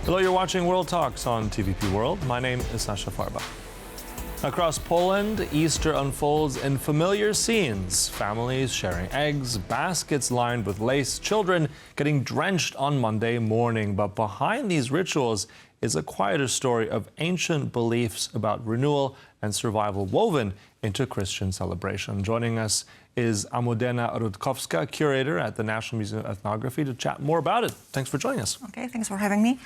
Hello, you're watching World Talks on TVP World. My name is Sasha Farba. Across Poland, Easter unfolds in familiar scenes. Families sharing eggs, baskets lined with lace, children getting drenched on Monday morning. But behind these rituals is a quieter story of ancient beliefs about renewal and survival woven into Christian celebration. Joining us is Amudena Rutkowska, curator at the National Museum of Ethnography, to chat more about it. Thanks for joining us. Okay, thanks for having me.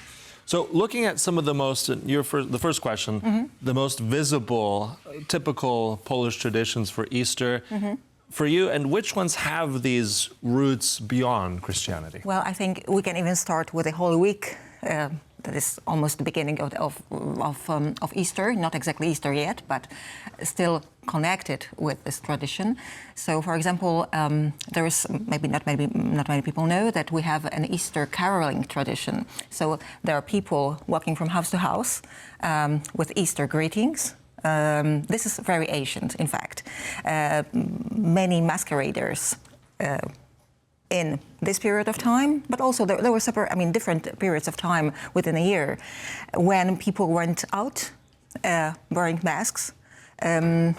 So looking at some of the most, the first question, the most visible, typical Polish traditions for Easter, for you, and which ones have these roots beyond Christianity? Well, I think we can even start with the Holy Week. That is almost the beginning of Easter, not exactly Easter yet, but still connected with this tradition. So, for example, there is not many people know that we have an Easter caroling tradition. So there are people walking from house to house with Easter greetings. This is very ancient, in fact. Many masqueraders in this period of time, but also there were different periods of time within a year when people went out wearing masks and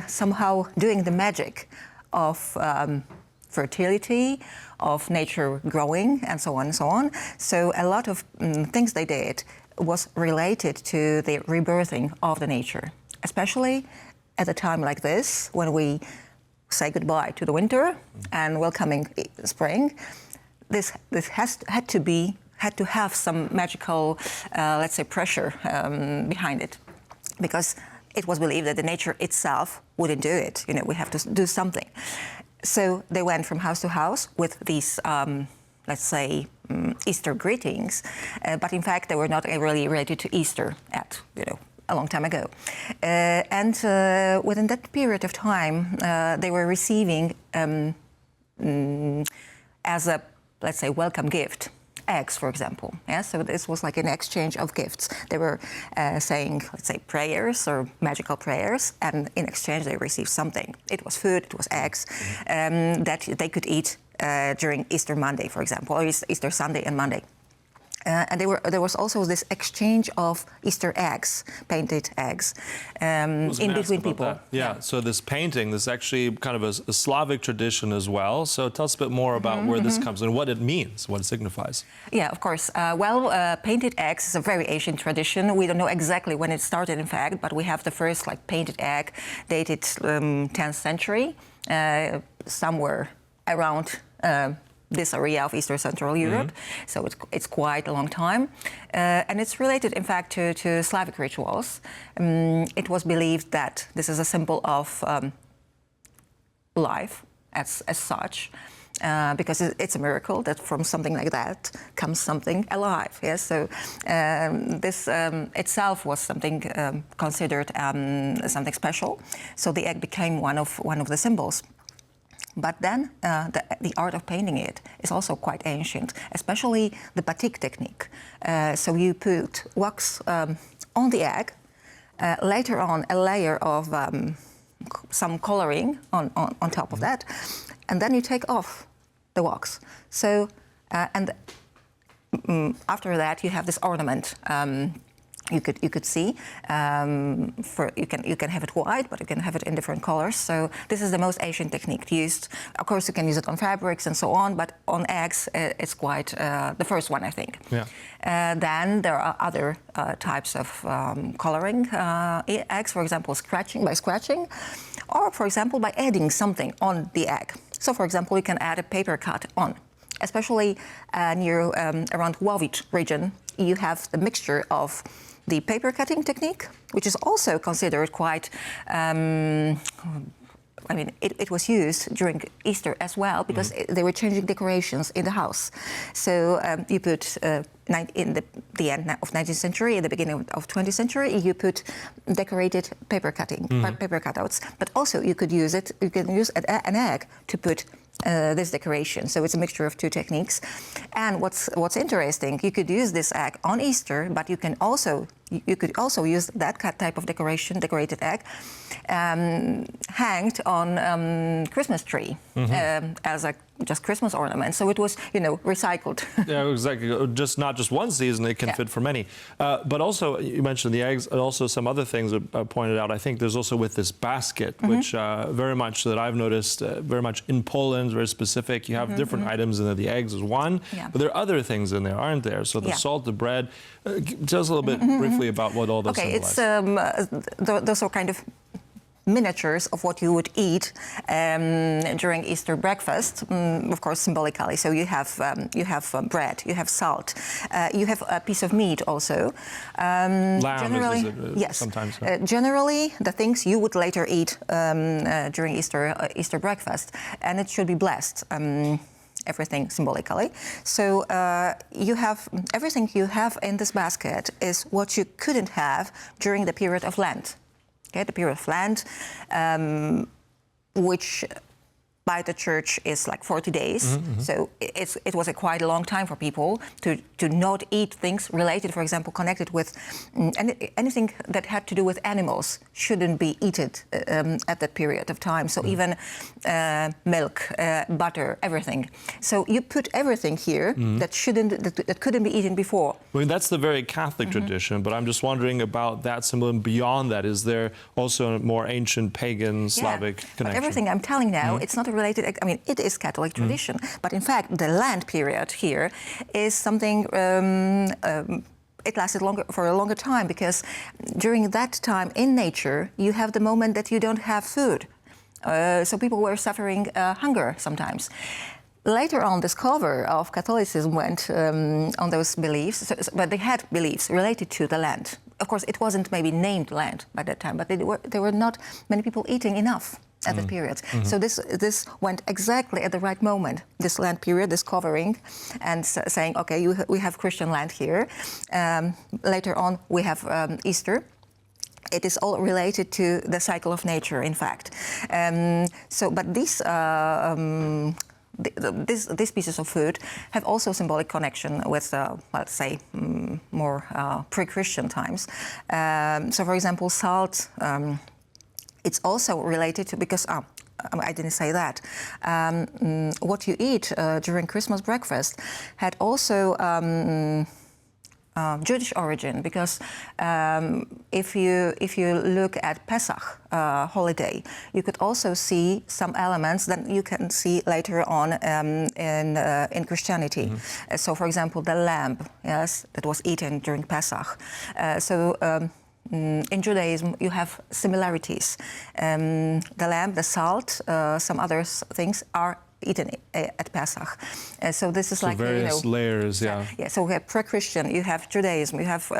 somehow doing the magic of fertility, of nature growing, and so on and so on. So a lot of things they did was related to the rebirthing of the nature, especially at a time like this when we say goodbye to the winter and welcoming spring. This had to have some magical, let's say, pressure behind it, because it was believed that the nature itself wouldn't do it. You know, we have to do something. So they went from house to house with these, let's say, Easter greetings, but in fact they were not really related to Easter a long time ago. And within that period of time, they were receiving as a, let's say, welcome gift, eggs, for example. Yeah? So this was like an exchange of gifts. They were saying, let's say, prayers or magical prayers, and in exchange they received something. It was food, it was eggs that they could eat during Easter Monday, for example, or Easter Sunday and Monday. And there was also this exchange of Easter eggs, painted eggs, in between people. Yeah, so this painting, this is actually kind of a Slavic tradition as well. So tell us a bit more about where this comes and what it means, what it signifies. Yeah, of course. Painted eggs is a very ancient tradition. We don't know exactly when it started, in fact, but we have the first painted egg dated 10th century, somewhere around this area of Eastern Central Europe, so it's quite a long time. And it's related, in fact, to Slavic rituals. It was believed that this is a symbol of life as such, because it's a miracle that from something like that comes something alive. Yes, so this itself was something considered something special. So the egg became one of the symbols. But then the art of painting it is also quite ancient, especially the batik technique. So you put wax on the egg, later on a layer of some coloring on top of that, and then you take off the wax. So, after that you have this ornament. You could see. You can have it white, but you can have it in different colors. So this is the most ancient technique used. Of course, you can use it on fabrics and so on, but on eggs, it's quite the first one, I think. Yeah. Then there are other types of coloring eggs. For example, by scratching, or for example by adding something on the egg. So, for example, you can add a paper cut on. Especially near around Łowicz region, you have the mixture of the paper cutting technique, which is also considered quite, it was used during Easter as well, because they were changing decorations in the house. So you put, in the end of 19th century, in the beginning of 20th century, you put decorated paper cutouts, but also you can use an egg to put this decoration. So it's a mixture of two techniques. And what's interesting, you could use this egg on Easter, but you could also use that type of decorated egg, hanged on Christmas tree as a just Christmas ornaments. So it was, recycled. Yeah, exactly. Not just one season, it can fit for many. But also, you mentioned the eggs, and also some other things that pointed out. I think there's also with this basket, which very much that I've noticed, very much in Poland, very specific. You have different items in there. The eggs is one, but there are other things in there, aren't there? So the salt, the bread. Tell us a little bit briefly about what all those symbolize. It's those are kind of miniatures of what you would eat during Easter breakfast, of course symbolically. So you have bread, you have salt, you have a piece of meat also. Lamb generally, is it, yes. Sometimes. Generally, the things you would later eat during Easter breakfast, and it should be blessed. Everything symbolically. So you have everything you have in this basket is what you couldn't have during the period of Lent. Okay, the period of Lent, which by the church is like 40 days. So it was quite a long time for people to not eat things related, for example, connected with anything that had to do with animals shouldn't be eaten at that period of time. So even milk, butter, everything. So you put everything here that couldn't be eaten before. I mean, that's the very Catholic tradition, but I'm just wondering about that symbol and beyond that. Is there also a more ancient pagan Slavic connection? But everything I'm telling now, it's not related. I mean, it is Catholic tradition, but in fact, the Lent period here is something. It lasted for a longer time because during that time in nature, you have the moment that you don't have food. So people were suffering hunger sometimes. Later on, this cover of Catholicism went on those beliefs, but they had beliefs related to the land. Of course, it wasn't maybe named land by that time, but there were not many people eating enough at that period. So this went exactly at the right moment, this land period, this covering, and saying, okay, we have Christian land here. Later on, we have Easter. It is all related to the cycle of nature, in fact. But these pieces of food have also symbolic connection with, let's say, more pre-Christian times. So, for example, salt, it's also related to, because, I didn't say that, what you eat during Christmas breakfast had also Jewish origin, because if you look at Pesach holiday, you could also see some elements that you can see later on in Christianity. So, for example, the lamb, yes, that was eaten during Pesach. In Judaism, you have similarities. The lamb, the salt, some other things are eaten at Pesach. So this is like various layers, Yeah. So we have pre-Christian, you have Judaism, you have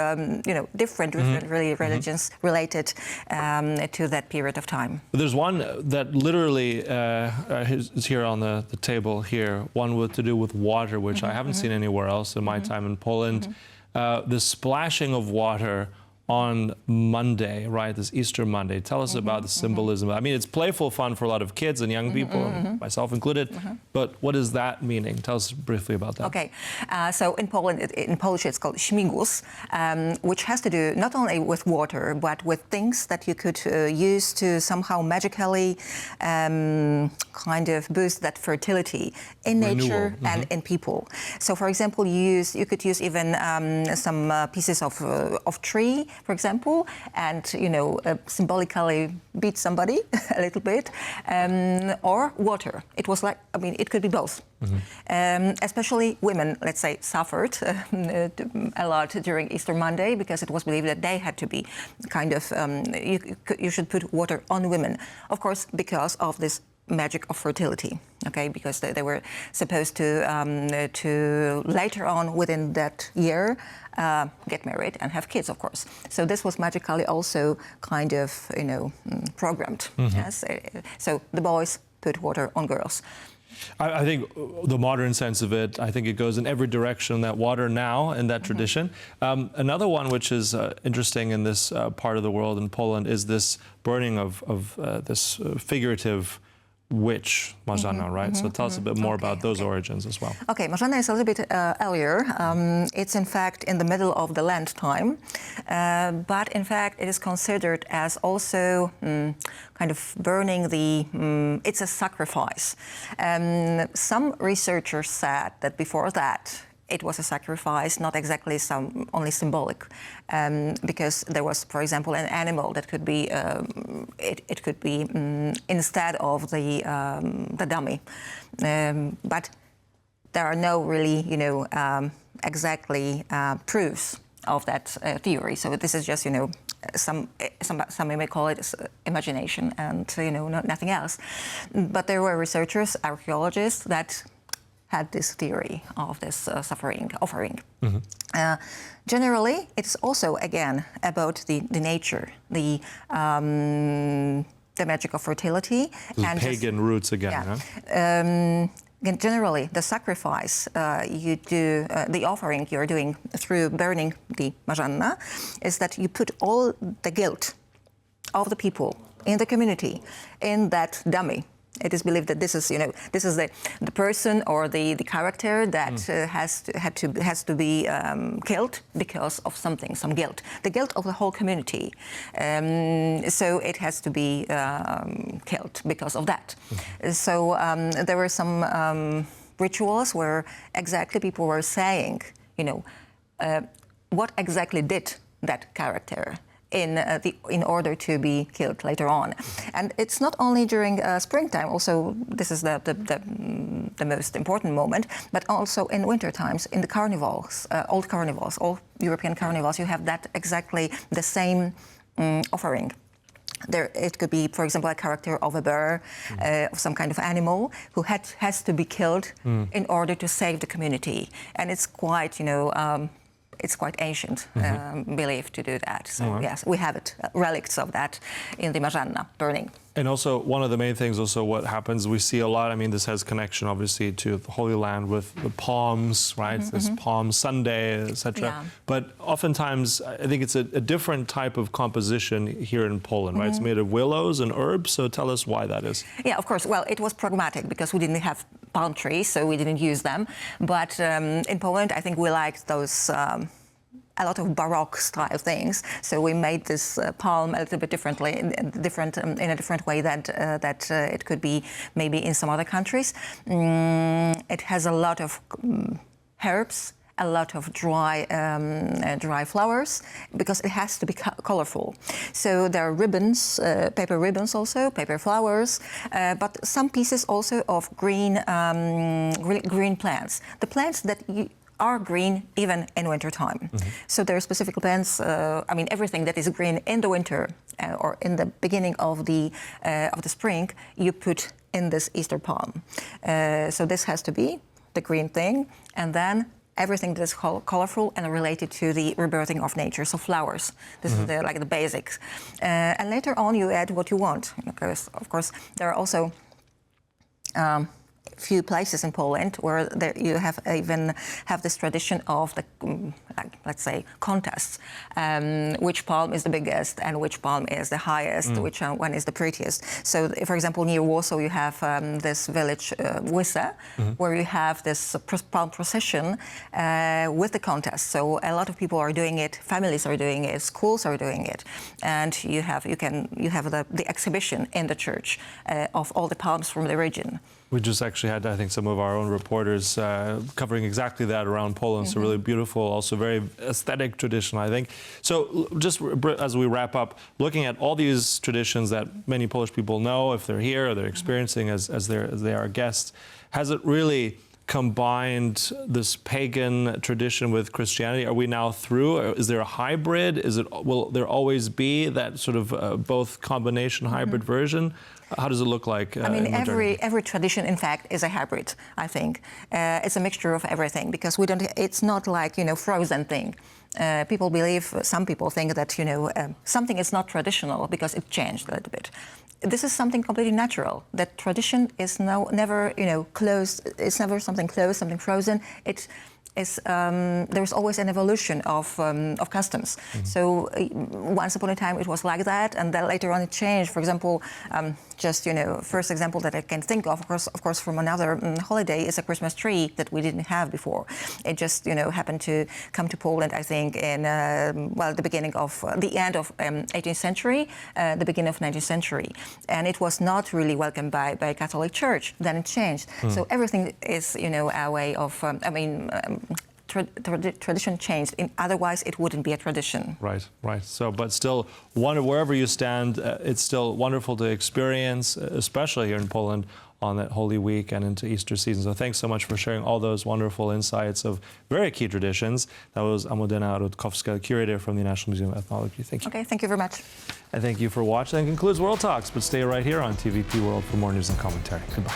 different really religions related to that period of time. But there's one that literally is here on the table here. One to do with water, which I haven't seen anywhere else in my time in Poland. The splashing of water on Monday, right? This Easter Monday. Tell us about the symbolism. I mean, it's playful fun for a lot of kids and young people, myself included. But what is that meaning? Tell us briefly about that. Okay, so in Poland, in Polish, it's called śmigus, which has to do not only with water, but with things that you could use to somehow magically kind of boost that fertility in nature and in people. So, for example, you could use even some pieces of tree, for example, and symbolically beat somebody a little bit, or water. It was like, I mean, it could be both. Especially women, let's say, suffered a lot during Easter Monday because it was believed that they had to be kind of, you should put water on women, of course, because of this magic of fertility, okay, because they were supposed to later on within that year get married and have kids, of course. So this was magically also kind of programmed. Yes, so the boys put water on girls. I think the modern sense of it, I think it goes in every direction, that water now in that tradition. Another one which is interesting in this part of the world, in Poland, is this burning of this figurative witch Marzanna, right? So tell us a bit more about those origins as well. Okay, Marzanna is a little bit earlier. It's in fact in the middle of the Lent time, but in fact it is considered as also kind of burning the, it's a sacrifice. Some researchers said that before that it was a sacrifice, not exactly only symbolic, because there was, for example, an animal that could be, it could be instead of the dummy, but there are no really, exactly proofs of that theory. So this is just, some may call it imagination, and nothing else. But there were researchers, archaeologists that had this theory of this offering. Generally, it's also, again, about the nature, the magic of fertility. And pagan roots again, yeah. Generally, the sacrifice you do, the offering you're doing through burning the Marzanna, is that you put all the guilt of the people in the community in that dummy. It is believed that this is, this is the person or the character that has to be killed because of something, some guilt, the guilt of the whole community. So it has to be killed because of that. So there were some rituals where exactly people were saying, what exactly did that character in order to be killed later on. And it's not only during springtime, also this is the most important moment, but also in winter times, in the carnivals, old carnivals, all European carnivals, you have that exactly the same offering. There, it could be, for example, a character of a bear, of some kind of animal, who has to be killed in order to save the community. And it's quite, it's quite ancient belief to do that. So yes, we have it, relics of that in the Marzanna burning. And also, one of the main things, also what happens, we see a lot, I mean, this has connection, obviously, to the Holy Land with the palms, right? This Palm Sunday, etc. Yeah. But oftentimes, I think it's a different type of composition here in Poland, right? It's made of willows and herbs, so tell us why that is. Yeah, of course. Well, it was pragmatic, because we didn't have palm trees, so we didn't use them. But in Poland, I think we liked those a lot of Baroque style things. So we made this palm a little bit differently, in a different way that it could be maybe in some other countries. It has a lot of herbs, a lot of dry flowers, because it has to be colorful. So there are ribbons, paper ribbons also, paper flowers, but some pieces also of green plants. The plants that are green even in winter time. So there are specific plants, I mean, everything that is green in the winter or in the beginning of the spring, you put in this Easter palm. So this has to be the green thing, and then everything that is colorful and related to the rebirthing of nature, so flowers. This is like the basics. And later on you add what you want, because of course there are also few places in Poland where you have this tradition of the, let's say, contests. Which palm is the biggest and which palm is the highest, which one is the prettiest. So, for example, near Warsaw you have this village, Wyse, where you have this palm procession with the contest. So a lot of people are doing it, families are doing it, schools are doing it, and you have the exhibition in the church of all the palms from the region. We just actually had, I think, some of our own reporters covering exactly that around Poland. So really beautiful, also very aesthetic tradition, I think. So just as we wrap up, looking at all these traditions that many Polish people know, if they're here or they're experiencing as they are guests, has it really combined this pagan tradition with Christianity? Are we now through? Or is there a hybrid? Will there always be that sort of both combination hybrid version? How does it look like? I mean, every tradition, in fact, is a hybrid. I think it's a mixture of everything, because we don't. It's not like frozen thing. People believe. Some people think that something is not traditional because it changed a little bit. This is something completely natural. That tradition is never closed. It's never something closed, something frozen. is there's always an evolution of customs. So once upon a time it was like that, and then later on it changed. For example, just first example that I can think of course, from another holiday is a Christmas tree that we didn't have before. It just happened to come to Poland, I think, in the beginning of the end of 18th century, the beginning of 19th century, and it was not really welcomed by Catholic Church. Then it changed. So everything is our way of tradition changed. Otherwise, it wouldn't be a tradition. Right. So, but still, wherever you stand, it's still wonderful to experience, especially here in Poland, on that Holy Week and into Easter season. So thanks so much for sharing all those wonderful insights of very key traditions. That was Amudena Rutkowska, curator from the National Museum of Ethnology. Thank you. Okay, thank you very much. And thank you for watching. That concludes World Talks, but stay right here on TVP World for more news and commentary. Goodbye.